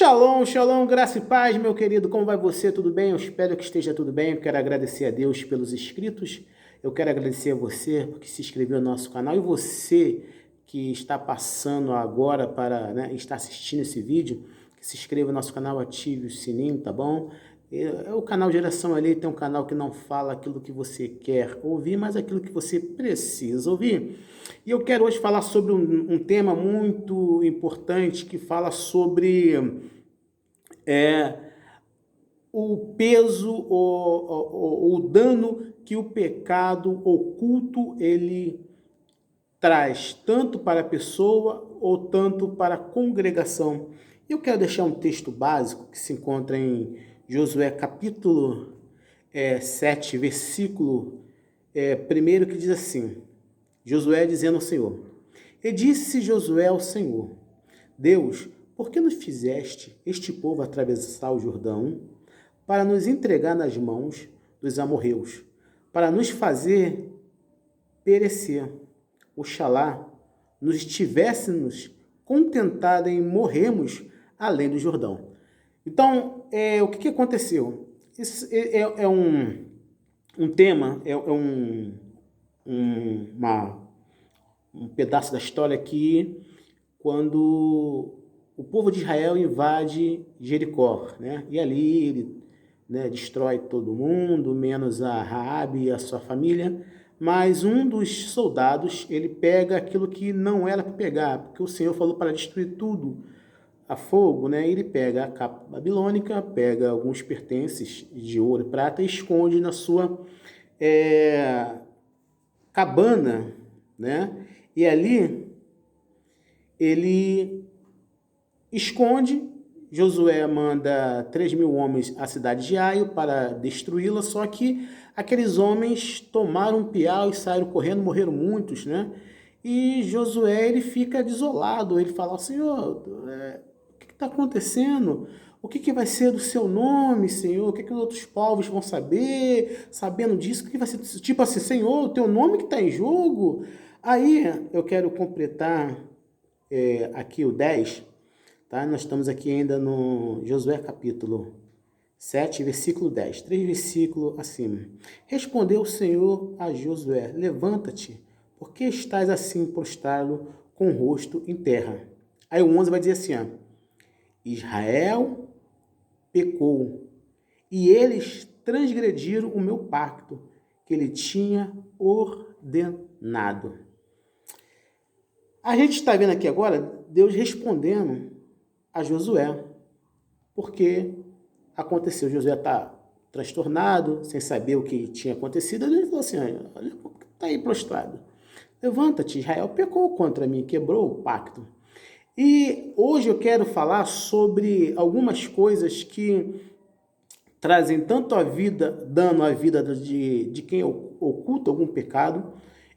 Shalom, shalom, graça e paz, meu querido. Como vai você? Tudo bem? Eu espero que esteja tudo bem. Eu quero agradecer a Deus pelos inscritos. Eu quero agradecer a você que se inscreveu no nosso canal e você que está passando agora para, está assistindo esse vídeo, que se inscreva no nosso canal, ative o sininho, tá bom? O canal Geração Ali tem um canal que não fala aquilo que você quer ouvir, mas aquilo que você precisa ouvir. E eu quero hoje falar sobre um tema muito importante que fala sobre o peso ou o dano que o pecado oculto ele traz, tanto para a pessoa ou tanto para a congregação. Eu quero deixar um texto básico que se encontra em Josué capítulo 7, versículo 1, que diz assim, Josué dizendo ao Senhor, e disse Josué ao Senhor, Deus, por que nos fizeste este povo atravessar o Jordão para nos entregar nas mãos dos amorreus, para nos fazer perecer? Oxalá nos tivéssemos contentado em morrermos além do Jordão. Então, o que aconteceu? Isso é um tema, um pedaço da história que quando o povo de Israel invade Jericó, né? E ali ele destrói todo mundo, menos a Raabe e a sua família, mas um dos soldados, ele pega aquilo que não era para pegar, porque o Senhor falou para destruir tudo a fogo, né? Ele pega a capa babilônica, pega alguns pertences de ouro e prata e esconde na sua cabana, né? E ali ele esconde. Josué manda 3.000 homens à cidade de Ai para destruí-la, só que aqueles homens tomaram um piau e saíram correndo, morreram muitos, né? E Josué, ele fica desolado, ele fala, Senhor, o que está acontecendo? O que vai ser do seu nome, Senhor? O que os outros povos vão saber? Sabendo disso, o que vai ser? Tipo assim, Senhor, o teu nome que está em jogo? Aí eu quero completar aqui o 10, tá? Nós estamos aqui ainda no Josué capítulo 7, versículo 10, 3 versículos acima. Respondeu o Senhor a Josué, levanta-te, porque estás assim prostrado com o rosto em terra. Aí o 11 vai dizer assim, ó, Israel pecou, e eles transgrediram o meu pacto, que ele tinha ordenado. A gente está vendo aqui agora Deus respondendo a Josué, porque aconteceu, Josué está transtornado, sem saber o que tinha acontecido, ele falou assim, olha, está aí prostrado, levanta-te, Israel pecou contra mim, quebrou o pacto. E hoje eu quero falar sobre algumas coisas que trazem tanto a vida, dano à vida de quem oculta algum pecado,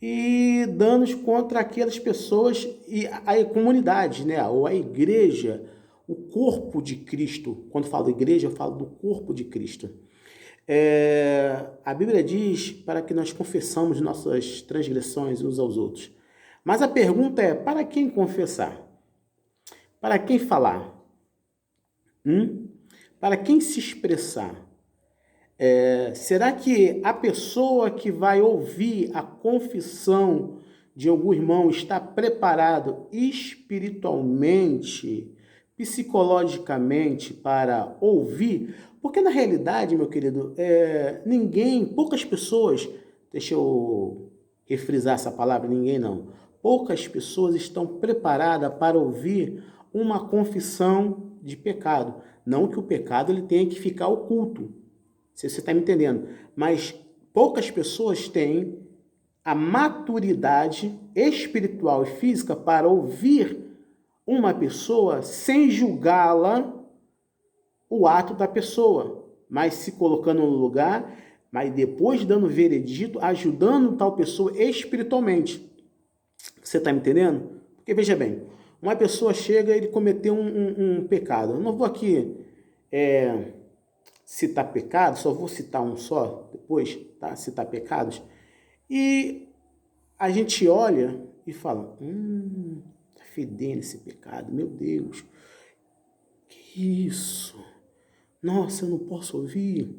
e danos contra aquelas pessoas e a comunidade, né? Ou a igreja, o corpo de Cristo. Quando falo igreja, eu falo do corpo de Cristo. A Bíblia diz para que nós confessamos nossas transgressões uns aos outros. Mas a pergunta é, para quem confessar? Para quem falar? Para quem se expressar? Será que a pessoa que vai ouvir a confissão de algum irmão está preparado espiritualmente, psicologicamente para ouvir? Porque na realidade, meu querido, poucas pessoas, deixa eu refrisar essa palavra, ninguém não, poucas pessoas estão preparadas para ouvir uma confissão de pecado. Não que o pecado ele tenha que ficar oculto, se você está me entendendo, mas poucas pessoas têm a maturidade espiritual e física para ouvir uma pessoa sem julgá-la o ato da pessoa, mas se colocando no lugar, mas depois dando veredito, ajudando tal pessoa espiritualmente. Você está me entendendo? Porque veja bem, uma pessoa chega e ele cometeu um pecado. Eu não vou aqui citar pecados, só vou citar um só depois, tá? Citar pecados. E a gente olha e fala, tá fedendo esse pecado, meu Deus. Que Isso. Nossa, eu não posso ouvir.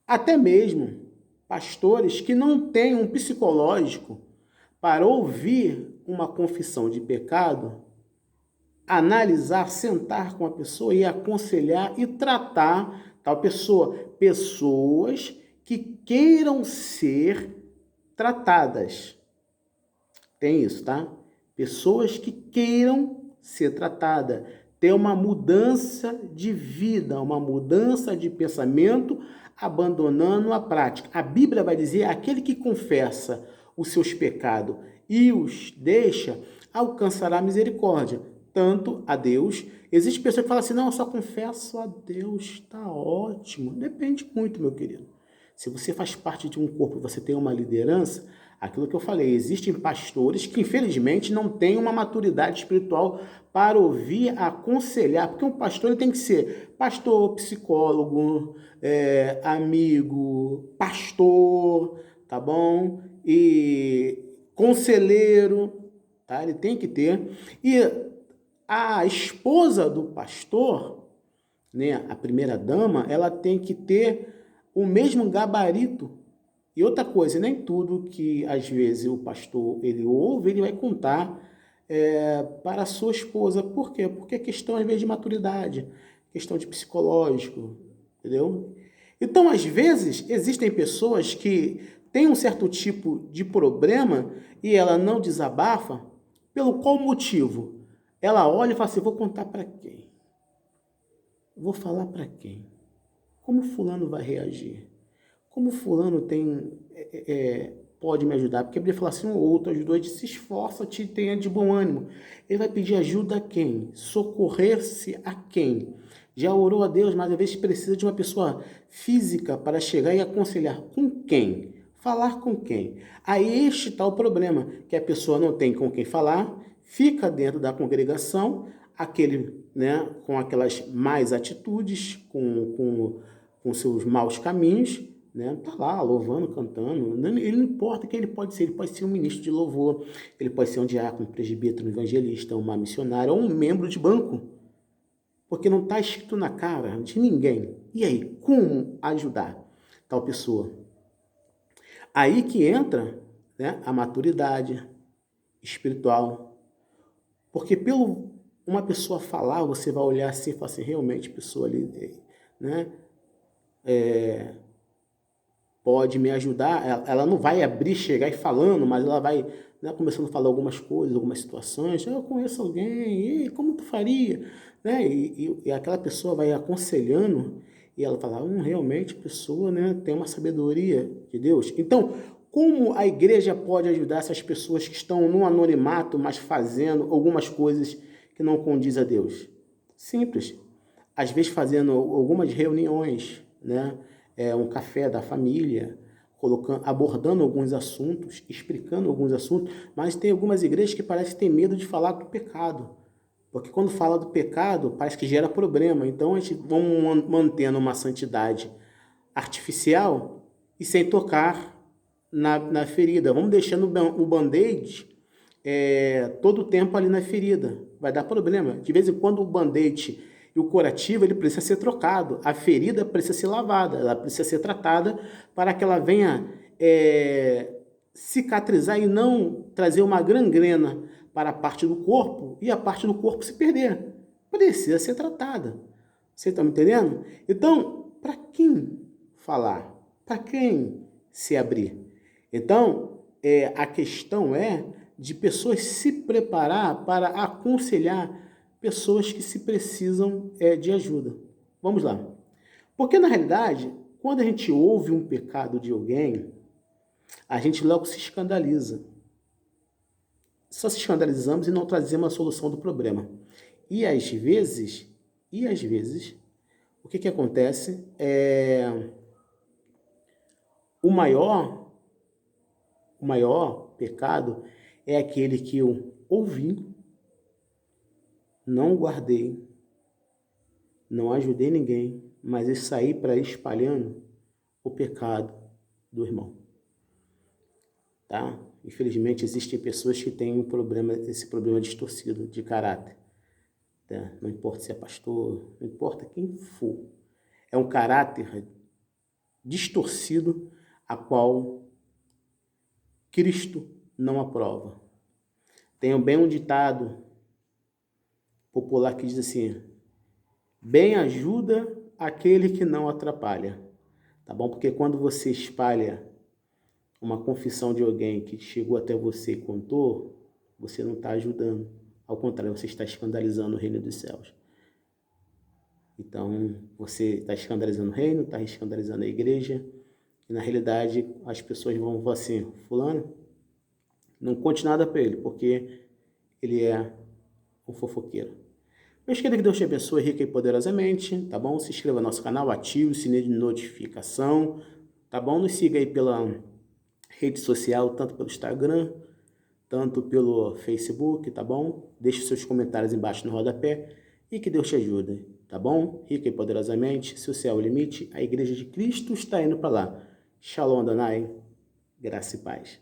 Até mesmo pastores que não têm um psicológico para ouvir uma confissão de pecado, analisar, sentar com a pessoa e aconselhar e tratar tal pessoa. Pessoas que queiram ser tratadas. Tem isso, tá? Pessoas que queiram ser tratadas, ter uma mudança de vida, uma mudança de pensamento, abandonando a prática. A Bíblia vai dizer: aquele que confessa os seus pecados e os deixa, alcançará misericórdia, tanto a Deus. Existe pessoa que fala assim: não, eu só confesso a Deus, tá ótimo. Depende muito, meu querido. Se você faz parte de um corpo, você tem uma liderança, aquilo que eu falei, existem pastores que infelizmente não têm uma maturidade espiritual para ouvir, aconselhar, porque um pastor ele tem que ser pastor, psicólogo, amigo, pastor, tá bom? E conselheiro, tá? Ele tem que ter. E a esposa do pastor, né, a primeira dama, ela tem que ter o mesmo gabarito. E outra coisa, nem tudo que às vezes o pastor ele ouve, ele vai contar para a sua esposa. Por quê? Porque é questão às vezes de maturidade, questão de psicológico, entendeu? Então, às vezes, existem pessoas que têm um certo tipo de problema e ela não desabafa, pelo qual motivo? Ela olha e fala assim: vou contar para quem? Vou falar para quem? Como fulano vai reagir? Como fulano pode me ajudar? Porque a Bíblia fala assim: um ou outro ajudou, ele se esforça, te tenha de bom ânimo. Ele vai pedir ajuda a quem? Socorrer-se a quem? Já orou a Deus, mas às vezes precisa de uma pessoa física para chegar e aconselhar. Com quem? Falar com quem? Aí este está o problema, que a pessoa não tem com quem falar, fica dentro da congregação, aquele, né, com aquelas más atitudes, com seus maus caminhos, né? Tá lá louvando, cantando. Ele não importa quem ele pode ser um ministro de louvor, ele pode ser um diácono, um presbítero, um evangelista, uma missionária ou um membro de banco, porque não está escrito na cara de ninguém. E aí, como ajudar tal pessoa? Aí que entra, né, a maturidade espiritual, porque pelo uma pessoa falar, você vai olhar assim e falar assim: realmente a pessoa ali, né, pode me ajudar. Ela não vai abrir, chegar e falando, mas ela vai, né, começando a falar algumas coisas, algumas situações. Eu conheço alguém, e como tu faria? Né? E aquela pessoa vai aconselhando e ela fala: realmente a pessoa, né, tem uma sabedoria de Deus. Então, como a igreja pode ajudar essas pessoas que estão no anonimato, mas fazendo algumas coisas que não condiz a Deus? Simples. Às vezes fazendo algumas reuniões, né? Um café da família, abordando alguns assuntos, explicando alguns assuntos, mas tem algumas igrejas que parece que tem medo de falar do pecado, porque quando fala do pecado parece que gera problema. Então a gente vamos mantendo uma santidade artificial e sem tocar na ferida. Vamos deixando o band-aid todo o tempo ali na ferida. Vai dar problema. De vez em quando o band-aid e o curativo ele precisa ser trocado. A ferida precisa ser lavada, ela precisa ser tratada para que ela venha cicatrizar e não trazer uma gangrena para a parte do corpo e a parte do corpo se perder. Precisa ser tratada. Você está me entendendo? Então, para quem falar? Para quem se abrir? Então, a questão é de pessoas se preparar para aconselhar pessoas que se precisam de ajuda. Vamos lá. Porque, na realidade, quando a gente ouve um pecado de alguém, a gente logo se escandaliza. Só se escandalizamos e não trazemos a solução do problema. E às vezes, o que acontece o maior pecado é aquele que eu ouvi, não guardei, não ajudei ninguém, mas eu saí para ir espalhando o pecado do irmão. Tá? Infelizmente, existem pessoas que têm esse problema distorcido de caráter. hipócrita, não importa se é pastor, não importa quem for. É um caráter distorcido a qual Cristo não aprova. Tem bem um ditado popular que diz assim: bem ajuda aquele que não atrapalha. Tá bom? Porque quando você espalha uma confissão de alguém que chegou até você e contou, você não está ajudando. Ao contrário, você está escandalizando o reino dos céus. Então, você está escandalizando o reino, está escandalizando a igreja. E na realidade, as pessoas vão falar assim: fulano, não conte nada para ele, porque ele é um fofoqueiro. Meus queridos, que Deus te abençoe rica e poderosamente, tá bom? Se inscreva no nosso canal, ative o sininho de notificação, tá bom? Nos siga aí pela rede social, tanto pelo Instagram, tanto pelo Facebook, tá bom? Deixe seus comentários embaixo no rodapé e que Deus te ajude, tá bom? Rica e poderosamente, se o céu é o limite, a Igreja de Cristo está indo para lá. Shalom, Adonai, graça e paz.